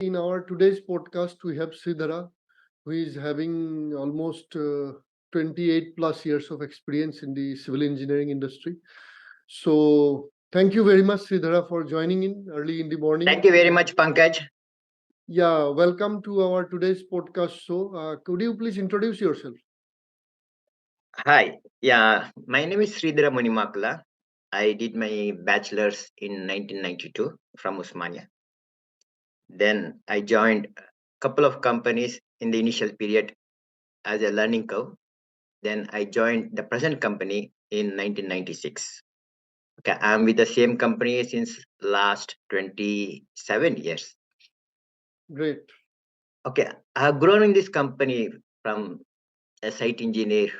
In our today's podcast, we have Sridhara, who is having almost 28 plus years of experience in the civil engineering industry. So, thank you very much, Sridhara, for joining in early in the morning. Thank you very much, Pankaj. Yeah, welcome to our today's podcast show. Could you please introduce yourself? Hi. My name is Sridhara Munimakula. I did my bachelor's in 1992 from Usmania. Then I joined a couple of companies in the initial period as a learning curve. Then I joined the present company in 1996. Okay, I'm with the same company since last 27 years. Great. Okay, I have grown in this company from a site engineer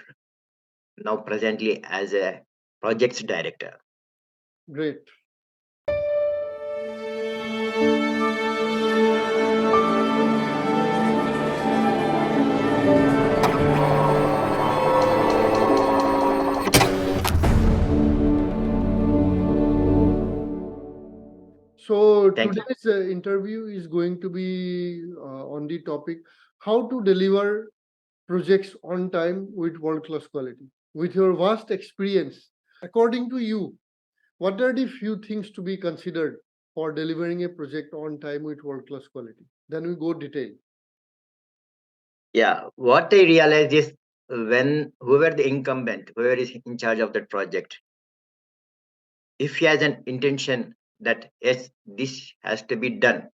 now presently as a projects director. Great. So Thank you. today's interview is going to be on the topic how to deliver projects on time with world-class quality. With your vast experience, according to you, what are the few things to be considered for delivering a project on time with world-class quality? Then we go detail. Yeah, what I realized is when whoever the incumbent, whoever is in charge of that project, if he has an intention that yes, this has to be done,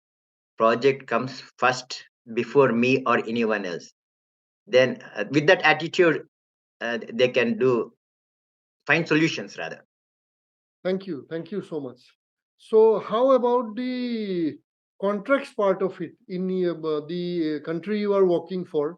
project comes first before me or anyone else. Then with that attitude, they can find solutions rather. Thank you. Thank you so much. So how about the contracts part of it in the country you are working for?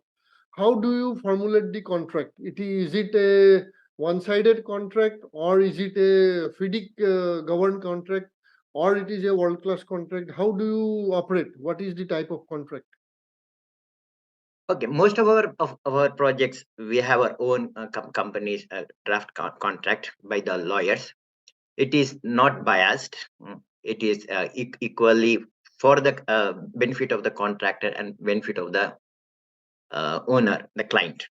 How do you formulate the contract? Is it a one-sided contract, or is it a FIDIC governed contract, or it is a world-class contract? How do you operate? What is the type of contract? Okay, most of our projects we have our own companies draft contract by the lawyers. It is not biased. It is equally for the benefit of the contractor and benefit of the owner, the client.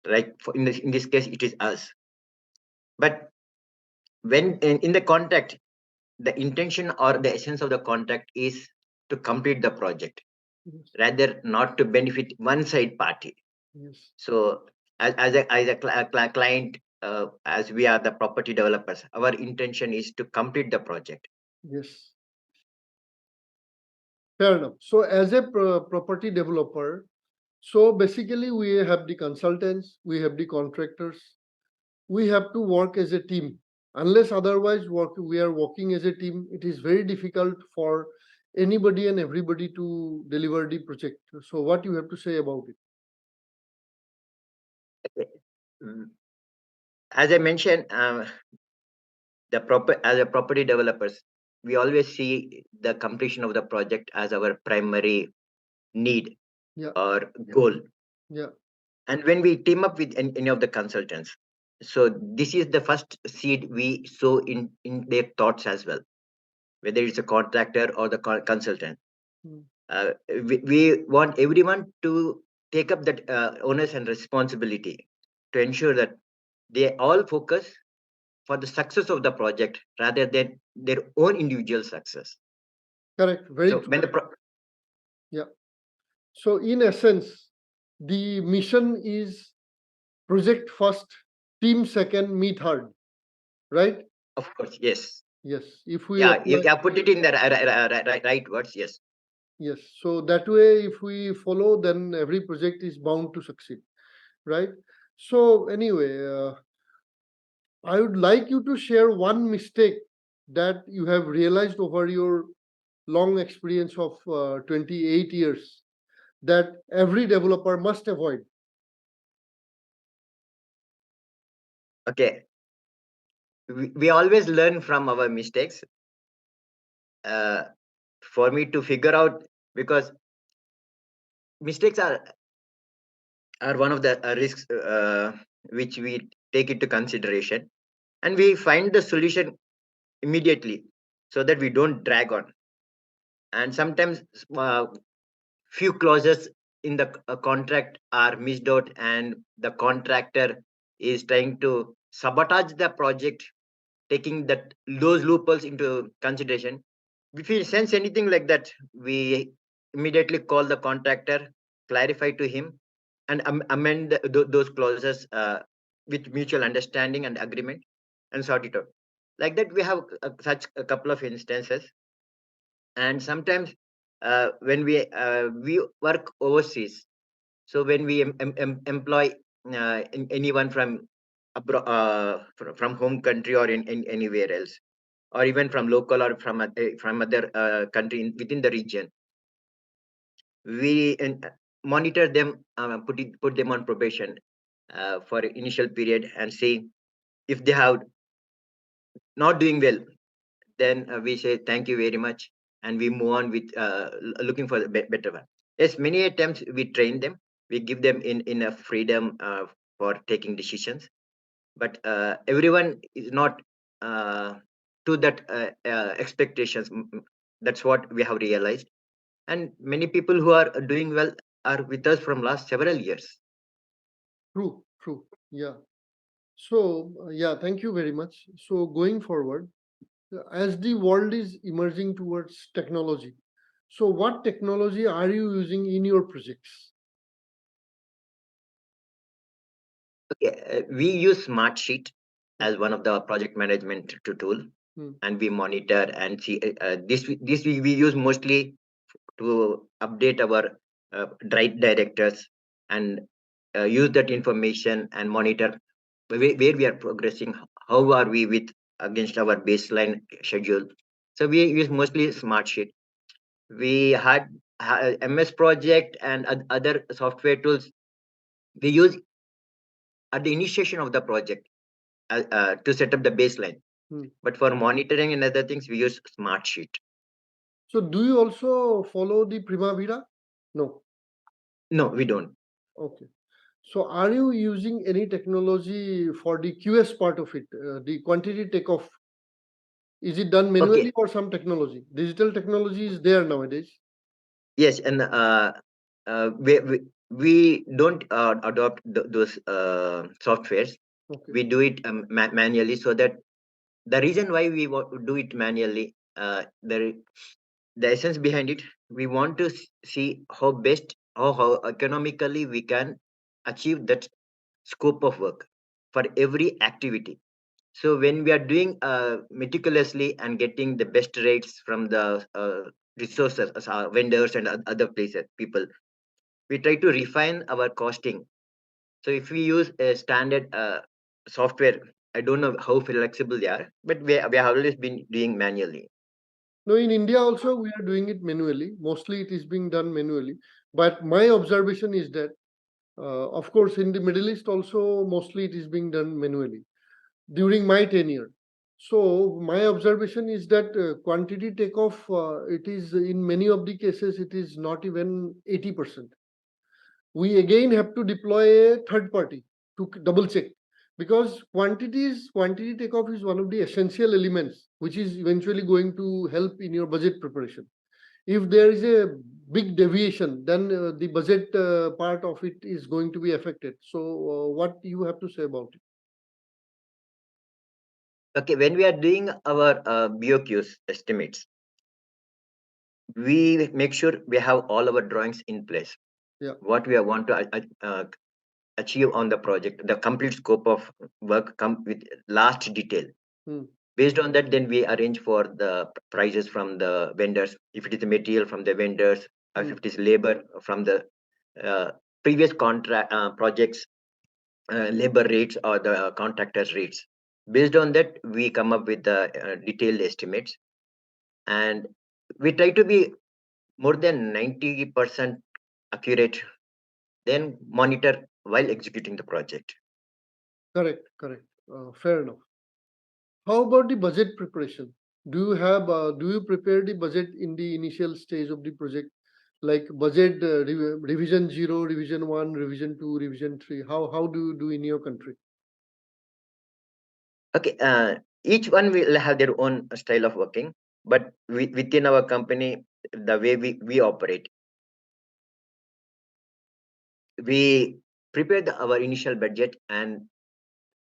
Right? In this case, it is us. But when in the contract, the intention or the essence of the contract is to complete the project, Yes. rather not to benefit one side party. Yes. So as a client, as we are the property developers, our intention is to complete the project. Yes. Fair enough. So as a property developer, so basically we have the consultants, we have the contractors, we have to work as a team. Unless otherwise we are working as a team, it is very difficult for anybody and everybody to deliver the project. So what you have to say about it? Mm, As I mentioned, as a property developers, we always see the completion of the project as our primary need Yeah. or goal. Yeah. And when we team up with any of the consultants, so this is the first seed we sow in their thoughts as well, whether it's a contractor or the consultant. Mm. We want everyone to take up that onus and responsibility to ensure that they all focus for the success of the project rather than their own individual success. Correct. Very So true. when Yeah. So in essence, the mission is project first, team second, me third. Right? of course, yes, Yes. If we yeah, you apply. have put it in the right words, yes. Yes. So that way, if we follow, then every project is bound to succeed, right? So anyway, I would like you to share one mistake that you have realized over your long experience of 28 years that every developer must avoid. Okay, we always learn from our mistakes. uh, for me to figure out, because mistakes are one of the risks which we take into consideration, and we find the solution immediately so that we don't drag on. and sometimes few clauses in the contract are missed out, and the contractor is trying to sabotage the project, taking that those loopholes into consideration. If we sense anything like that, we immediately call the contractor, clarify to him, and amend those clauses with mutual understanding and agreement, and sort it out. Like that, we have such a couple of instances. And sometimes we work overseas, so when we employ anyone from from home country, or in anywhere else, or even from local, or from other country within the region, we monitor them, put them on probation for initial period, and see if they have not doing well, then we say thank you very much, and we move on with looking for the better one. Yes, many a times we train them, we give them in a freedom for taking decisions, but everyone is not uh, to that expectations. That's what we have realized, and many people who are doing well are with us from last several years. True, true. Yeah. So, yeah, thank you very much. So, going forward, as the world is emerging towards technology, so what technology are you using in your projects? Okay, we use Smartsheet Hmm, as one of the project management tool, hmm, and we monitor and see this we use mostly to update our directors, and use that information and monitor where we are progressing, how are we with against our baseline schedule. So we use mostly Smartsheet. We had MS Project and other software tools we use at the initiation of the project to set up the baseline. hmm. But for monitoring and other things, we use Smartsheet. So, do you also follow the Prima Vida? No. No, we don't. Okay. So, are you using any technology for the QS part of it, the quantity takeoff? Is it done Okay. manually or some technology? Digital technology is there nowadays. Yes, and we don't adopt those softwares. Okay. We do it manually, so that the reason why we do it manually, the essence behind it, we want to see how best, how economically we can achieve that scope of work for every activity. So when we are doing meticulously and getting the best rates from the resources, vendors and other places, people, we try to refine our costing. So if we use a standard software, I don't know how flexible they are, but we have always been doing manually. No, in India also we are doing it manually. Mostly it is being done manually. But my observation is that, of course, in the Middle East also mostly it is being done manually during my tenure. So my observation is that quantity takeoff, it is in many of the cases it is not even 80%. We again have to deploy a third party to double check, because quantity takeoff is one of the essential elements which is eventually going to help in your budget preparation. If there is a big deviation, then the budget part of it is going to be affected. So what you have to say about it? Okay, when we are doing our BOQs estimates, we make sure we have all our drawings in place. Yeah. What we want to achieve on the project, the complete scope of work come with last detail. Hmm. Based on that, then we arrange for the prices from the vendors. If it is the material from the vendors, or if Hmm. it is labor from the uh, previous contract projects, labor rates or the contractors rates. Based on that, we come up with the detailed estimates, and we try to be more than 90% accurate, then monitor while executing the project. Correct, correct. Fair enough. How about the budget preparation? Do you prepare the budget in the initial stage of the project, like budget revision 0, revision 1, revision 2, revision 3? How do you do in your country? Okay, each one will have their own style of working, but within our company, the way we operate. We prepare our initial budget, and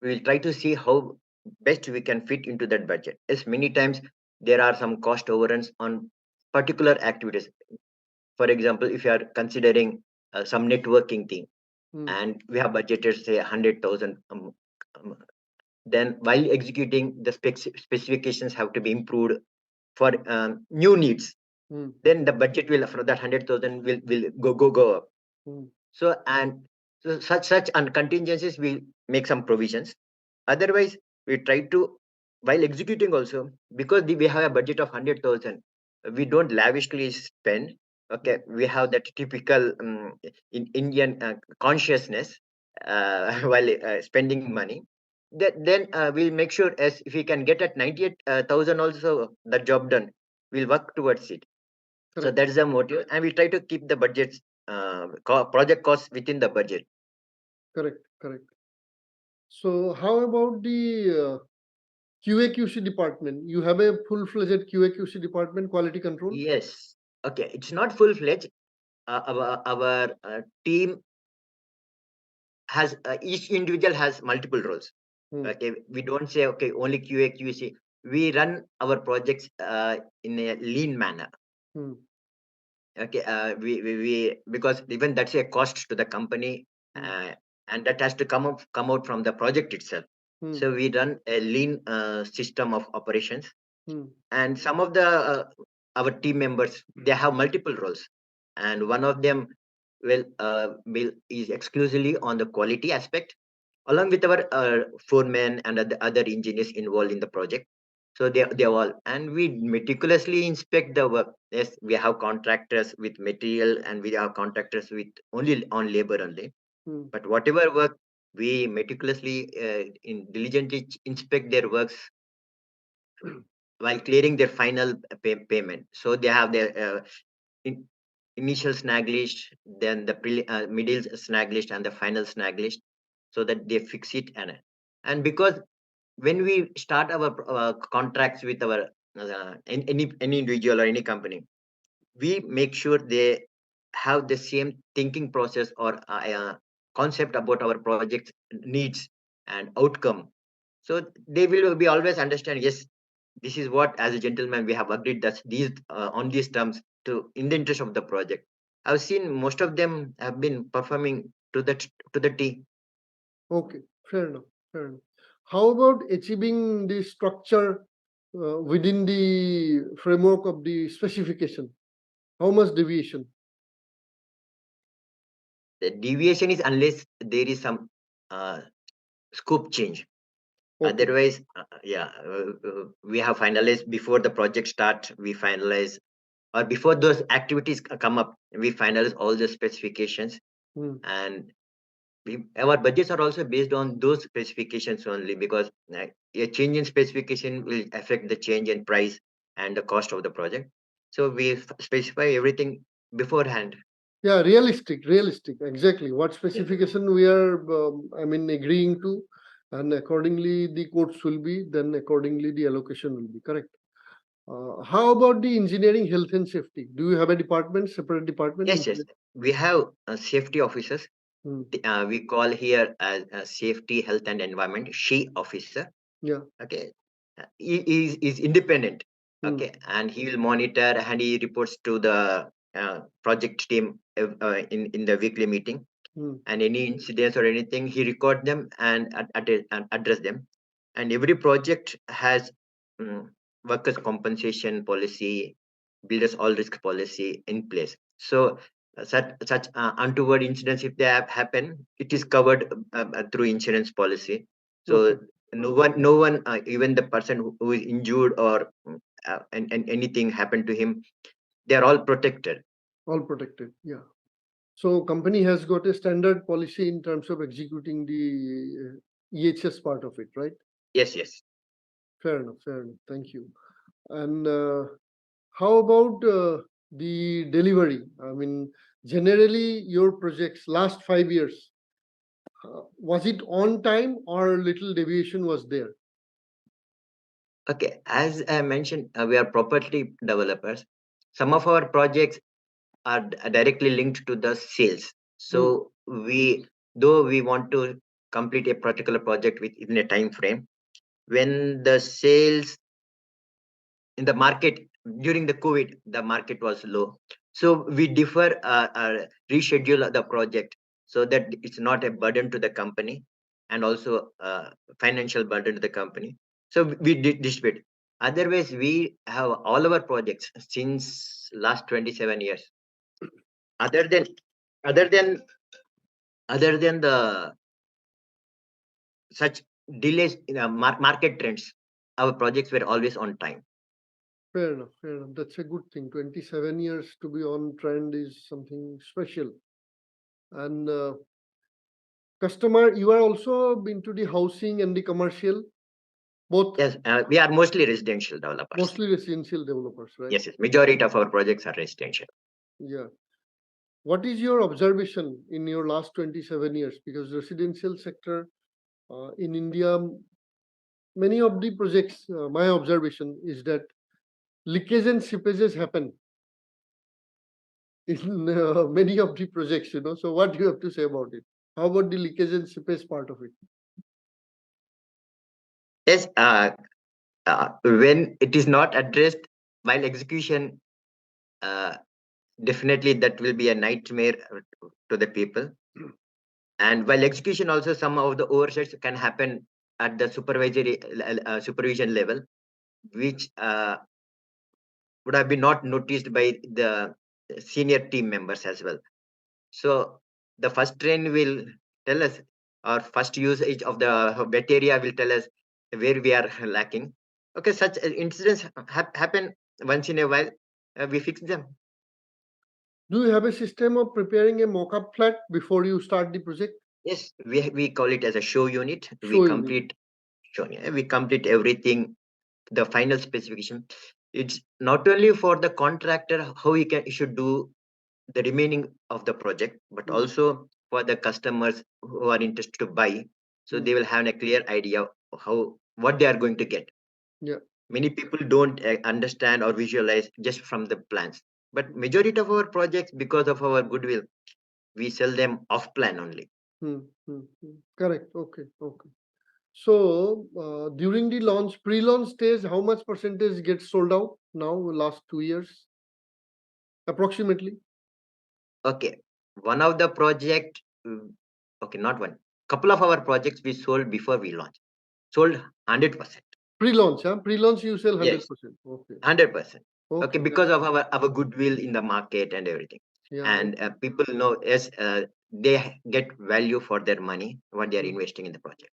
we will try to see how best we can fit into that budget. As many times there are some cost overruns on particular activities. For example, if you are considering some networking thing, Hmm. and we have budgeted say 100,000, um, then while executing the specifications have to be improved for new needs, Hmm. then the budget will for that 100,000 will go up. Hmm. So and so such and contingencies we make some provisions. Otherwise, we try to, while executing also, because we have a budget of 100,000, we don't lavishly spend. Okay, we have that typical Indian consciousness while spending money. Then we'll make sure, as if we can get at 98,000 also the job done, we'll work towards it. So Correct. that's the motive, and we try to keep the budgets, project costs within the budget. Correct. Correct. So how about the QAQC department? You have a full-fledged QAQC department, quality control. Yes. Okay. It's not full fledged. Our team has, each individual has multiple roles. Hmm. Okay. We don't say okay only QA QC. We run our projects in a lean manner. Hmm. Okay. We because even that's a cost to the company, Hmm. and that has to come out from the project itself. Hmm. So we run a lean system of operations, Hmm. and some of the our team members, they have multiple roles, and one of them will is exclusively on the quality aspect, along with our foremen and other engineers involved in the project. So they all, and we meticulously inspect the work. Yes, we have contractors with material, and we have contractors with only on labor only. Hmm. But whatever work, we meticulously diligently inspect their works while clearing their final payment. So they have their in, initial snag list, then the middle snag list, and the final snag list, so that they fix it. And because when we start our contracts with our any individual or any company, we make sure they have the same thinking process or concept about our project needs and outcome. So they will be always understand, yes, this is what as a gentleman we have agreed that these on these terms to in the interest of the project. I've seen most of them have been performing to the T. Okay. Fair enough. Fair enough. How about achieving the structure within the framework of the specification? How much deviation? The deviation is unless there is some uh, scope change. Okay. Otherwise, we have finalized before the project start. We finalize, or before those activities come up, we finalize all the specifications, Hmm. and our budgets are also based on those specifications only, because a change in specification will affect the change in price and the cost of the project. So we specify everything beforehand. Yeah, realistic, realistic. Exactly. What specification we are, I mean, agreeing to, and accordingly the quotes will be, then accordingly the allocation will be correct. How about the engineering, health and safety? Do you have a department, separate department? Yes, yes. We have safety officers. Hmm. We call here as safety, health, and environment, she officer. Yeah. Okay. He is independent. Hmm. Okay, and he will monitor and he reports to the project team in the weekly meeting, Hmm. and any incidents or anything he record them and and address them. And every project has um, workers compensation policy, builders all risk policy in place. So such untoward incidents, if they have happen, it is Hmm. covered through insurance policy. Okay. So no one even the person who is injured or and anything happened to him, they are all protected. All protected. Yeah. So company has got a standard policy in terms of executing the EHS part of it, right? Yes, yes. Fair enough. Fair enough. Thank you. And how about the delivery? I mean, generally, your projects last 5 years, was it on time or little deviation was there? Okay, as I mentioned, we are property developers. Some of our projects are directly linked to the sales. So though we want to complete a particular project within a time frame, when the sales in the market during the COVID, the market was low. So we reschedule the project so that it's not a burden to the company and also financial burden to the company. So we did distribute. Otherwise, we have all our projects since last 27 years. Other than other than other than the such delays in market trends, our projects were always on time. Fair enough. Fair enough. That's a good thing. 27 years to be on trend is something special. And customer, you are also into the housing and the commercial, both Yes, we are mostly residential developers. mostly residential developers, right? Yes, majority of our projects are residential. Yeah. What is your observation in your last 27 years? Because residential sector in India, many of the projects, my observation is that leakage and seepages happen in many of the projects, you know. So what do you have to say about it? How about the leakage and seepage part of it? Yes, when it is not addressed while execution, uh, definitely that will be a nightmare to the people. And while execution also, some of the oversights can happen at the supervision level, which would have been not noticed by the senior team members as well. So the first train will tell us, or first usage of the bacteria will tell us where we are lacking. Okay, such incidents happen once in a while. We fix them. Do you have a system of preparing a mock-up flat before you start the project? Yes, we call it as a show unit. Show unit. We complete everything, the final specification. It's not only for the contractor how he should do the remaining of the project, but also for the customers who are interested to buy. So they will have a clear idea of what they are going to get. Yeah. Many people don't understand or visualize just from the plans. But majority of our projects, because of our goodwill, we sell them off plan only. Correct. Okay. Okay. So during the launch, pre-launch stage, how much percentage gets sold out now? Last 2 years, approximately. Okay, one of the project, okay, not one, couple of our projects we sold before we launched, sold 100%. Pre-launch, huh? Pre-launch, you sell Yes, 100%. Okay. 100%. Okay, Okay. because of our goodwill in the market and everything, Yeah. and people know yes, they get value for their money what they are investing in the project.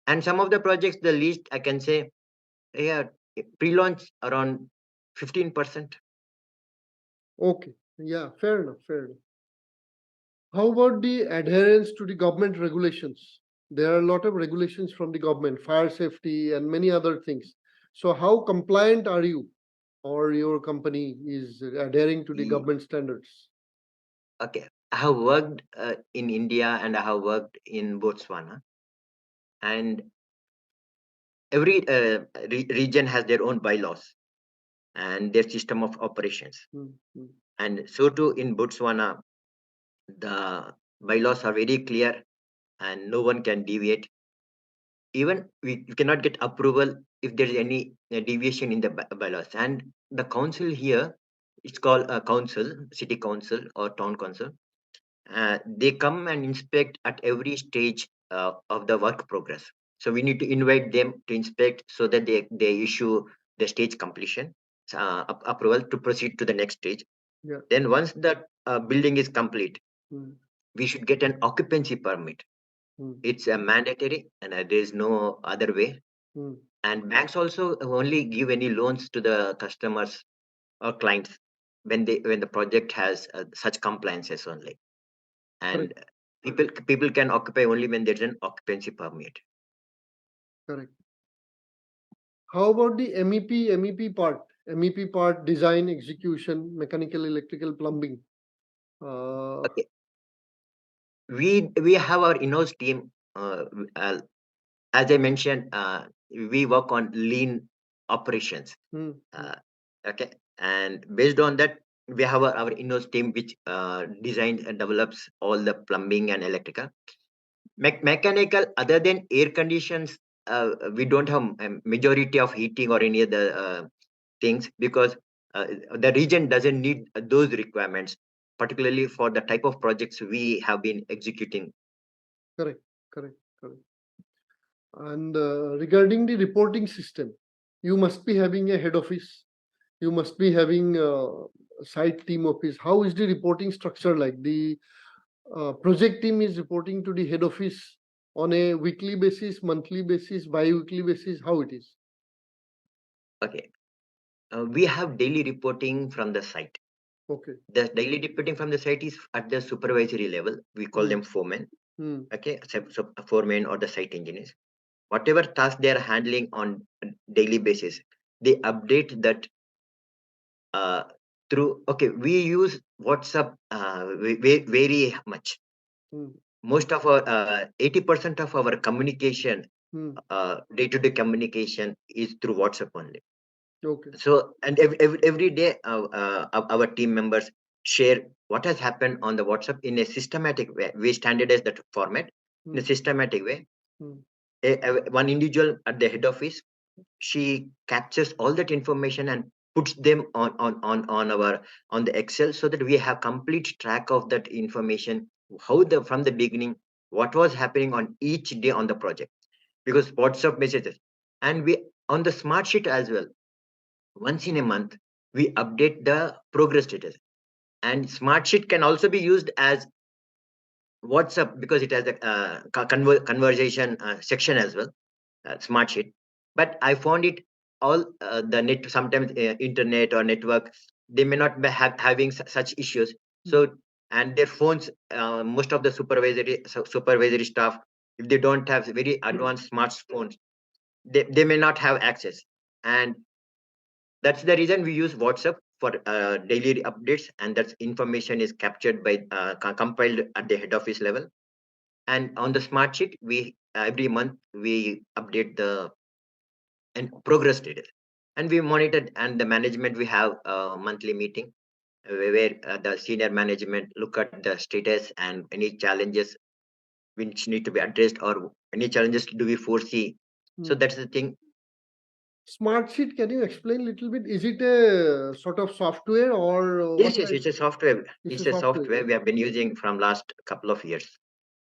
And some of the projects, the least I can say, yeah, pre-launch around 15%. Okay. Yeah. Fair enough. Fair enough. How about the adherence to the government regulations? There are a lot of regulations from the government, fire safety and many other things. So how compliant are you or your company is adhering to the Ye- government standards? Okay, I have worked in India and I have worked in Botswana, and every region has their own bylaws and their system of operations. And so too in Botswana, the bylaws are very clear and no one can deviate. Even we cannot get approval if there is any deviation in the bylaws. And the council here, it's called a council, city council or town council. They come and inspect at every stage of the work progress. So we need to invite them to inspect so that they issue the stage completion approval to proceed to the next stage. Yeah. Then once the building is complete, we should get an occupancy permit. It's a mandatory and there is no other way. And banks also only give any loans to the customers or clients when the project has such compliances only. And people can occupy only when there's an occupancy permit. Correct. How about the MEP part? MEP part, design, execution, mechanical, electrical, plumbing. Okay, we have our in-house team. Uh, as I mentioned, we work on lean operations. Okay, And based on that, we have our in-house team which designs and develops all the plumbing and electrical. Mechanical, other than air conditions, we don't have a majority of heating or any other things, because the region doesn't need those requirements, particularly for the type of projects we have been executing. Correct, correct, correct. And regarding the reporting system, you must be having a head office. You must be having a site team office. How is the reporting structure like? The project team is reporting to the head office on a weekly basis, monthly basis, bi-weekly basis. How it is? Okay. We have daily reporting from the site. Okay. The daily reporting from the site is at the supervisory level. We call them foremen. Okay, so foremen or the site engineers. Whatever task they are handling on a daily basis, they update that uh, through. Okay, we use WhatsApp very much. Most of our 80% of our communication, day-to-day communication, is through WhatsApp only. Okay. So, and every day our team members share what has happened on the WhatsApp in a systematic way. We standardize that format in a systematic way. One individual at the head office, she captures all that information and puts them on the Excel, so that we have complete track of that information, how the from the beginning what was happening on each day on the project. Because WhatsApp messages, and we on the smart sheet as well, once in a month we update the progress status. And smart sheet can also be used as WhatsApp, because it has a conversation section as well, smart sheet. But I found it all the net, sometimes internet or network, they may not be having such issues. So, and their phones, most of the supervisory staff, if they don't have very advanced smartphones, they may not have access. And that's the reason we use WhatsApp for daily updates, and that information is captured by compiled at the head office level. And on the smart sheet, we every month we update the and progress status, and we monitor. And the management, we have a monthly meeting where the senior management look at the status and any challenges which need to be addressed, or any challenges do we foresee. So that's the thing. Smart sheet, can you explain a little bit? Is it a sort of software or Yes, what yes, type? it's a software. It's It's a a software. software we have been using from last couple of years.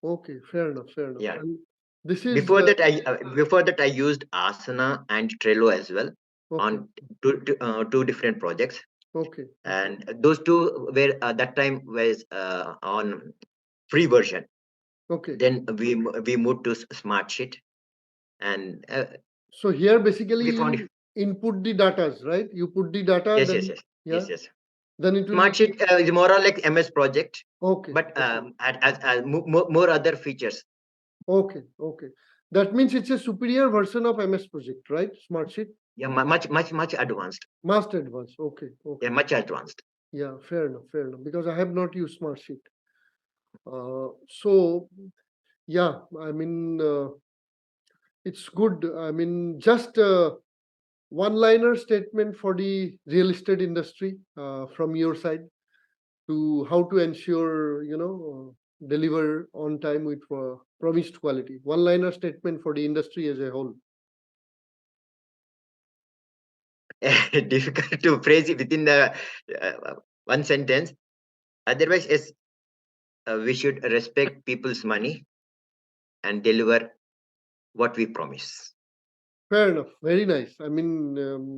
Okay, fair enough, fair enough. Yeah. And this is Before that I used Asana and Trello as well, okay, on two different projects. okay, And those two were that time was on free version. okay. Then we moved to Smartsheet, and So here we basically found it. you input the datas, right? You put the data, Yes, yes, then yes, yeah, yes, yes. then it will. Smartsheet is more or like MS Project, Okay, but okay, more other features. okay, okay. That means it's a superior version of MS Project, right? Smart sheet, Yeah, much advanced. most advanced. Okay, Yeah, okay. much advanced. Yeah, fair enough, fair enough. Because I have not used Smart sheet. So yeah, I mean, it's good. I mean, just one-liner statement for the real estate industry from your side to how to ensure, deliver on time with promised quality. One-liner statement for the industry as a whole. Difficult to phrase it within the one sentence. Otherwise, yes, we should respect people's money and deliver what we promise. Fair enough. Very nice. I mean,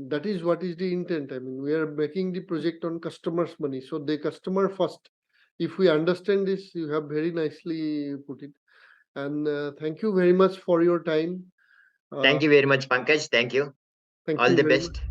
that is what is the intent. I mean, we are making the project on customers' money. So the customer first. If we understand this, you have very nicely put it. And thank you very much for your time. Uh, Thank you very much, Pankaj. Thank you. thank All you the very much. best.